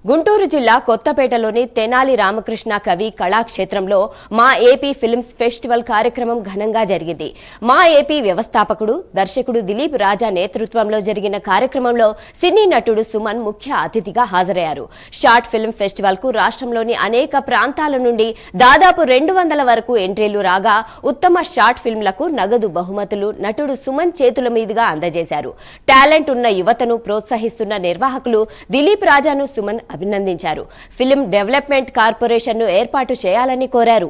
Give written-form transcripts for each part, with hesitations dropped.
గుంటూరు జిల్లా కొత్తపేటలోని తెనాలి రామకృష్ణ కవి కళాక్షేత్రంలో మా ఏపీ ఫిల్మ్స్ ఫెస్టివల్ కార్యక్రమం ఘనంగా జరిగింది. మా ఏపీ వ్యవస్థాపకుడు దర్శకుడు దిలీప్ రాజా నేతృత్వంలో జరిగిన కార్యక్రమంలో సినీ నటుడు సుమన్ ముఖ్య అతిథిగా హాజరయ్యారు. షార్ట్ ఫిల్మ్ ఫెస్టివల్ కు రాష్ట్రంలోని అనేక ప్రాంతాల నుండి దాదాపు 200 వరకు ఎంట్రీలు రాగా ఉత్తమ షార్ట్ ఫిల్మ్లకు నగదు బహుమతులు నటుడు సుమన్ చేతుల మీదుగా అందజేశారు. టాలెంట్ ఉన్న యువతను ప్రోత్సహిస్తున్న నిర్వాహకులు దిలీప్ రాజాను సుమన్ అభినందించారు. ఫిలిం డెవలప్మెంట్ కార్పొరేషన్ ను ఏర్పాటు చేయాలని కోరారు.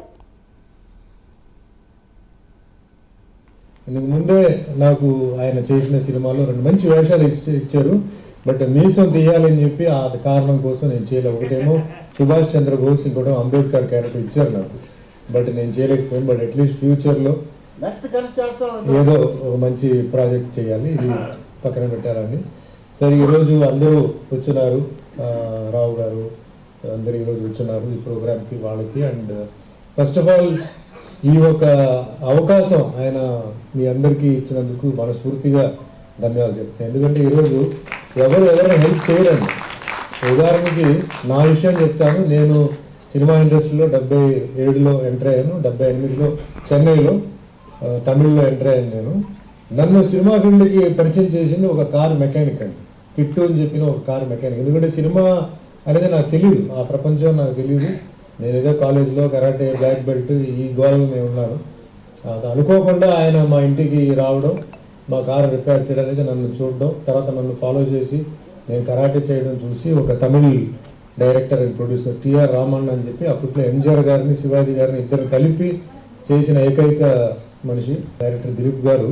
ముందే నాకు ఆయన చేసిన సినిమాలో 2 మంచి వేషాలు ఇచ్చారు. బట్ మీసం తీయాలని చెప్పి ఆ కారణం కోసం నేను చేయలేదు. ఒకటేమో సుభాష్ చంద్రబోస్, ఇంకోటేమో అంబేద్కర్ క్యారెక్టర్ ఇచ్చారు నాకు. బట్ నేను చేయలేకపోయాను. బట్ అట్లీస్ట్ ఫ్యూచర్లో ఏదో ఒక మంచి ప్రాజెక్ట్ చేయాలి, ఇది పక్కన పెట్టాలని. సరే, ఈరోజు అందరూ వచ్చున్నారు, రావు గారు అందరు ఈరోజు వచ్చున్నారు ఈ ప్రోగ్రామ్కి, వాళ్ళకి. అండ్ ఫస్ట్ ఆఫ్ ఆల్ ఈ ఒక అవకాశం ఆయన మీ అందరికీ ఇచ్చినందుకు మనస్ఫూర్తిగా ధన్యవాదాలు చెప్తాను. ఎందుకంటే ఈరోజు ఎవరిని హెల్ప్ చేయరండి. ఉదాహరణకి నా విషయం చెప్తాను. నేను సినిమా ఇండస్ట్రీలో 77లో ఎంటర్ అయ్యాను. 78లో చెన్నైలో తమిళ్లో ఎంటర్ అయ్యాను. నన్ను సినిమా ఫీల్డ్కి పరిచయం చేసింది ఒక కార్ మెకానిక్ అండి, కిట్టు అని చెప్పిన ఒక కార్ మెకానిక్. ఎందుకంటే సినిమా అనేది నాకు తెలియదు, ఆ ప్రపంచం నాకు తెలియదు. నేను ఏదో కాలేజ్లో కరాటే బ్లాక్ బెల్ట్ ఈ గోళం నేను ఉన్నాను. అనుకోకుండా ఆయన మా ఇంటికి రావడం, మా కారు రిపేర్ చేయడానికి నన్ను చూడడం, తర్వాత నన్ను ఫాలో చేసి నేను కరాటే చేయడం చూసి ఒక Tamil director and producer TR Raman అని చెప్పి అప్పట్లో ఎంజిఆర్ గారిని శివాజీ గారిని ఇద్దరు కలిపి చేసిన ఏకైక మనిషి డైరెక్టర్ దిలీప్ గారు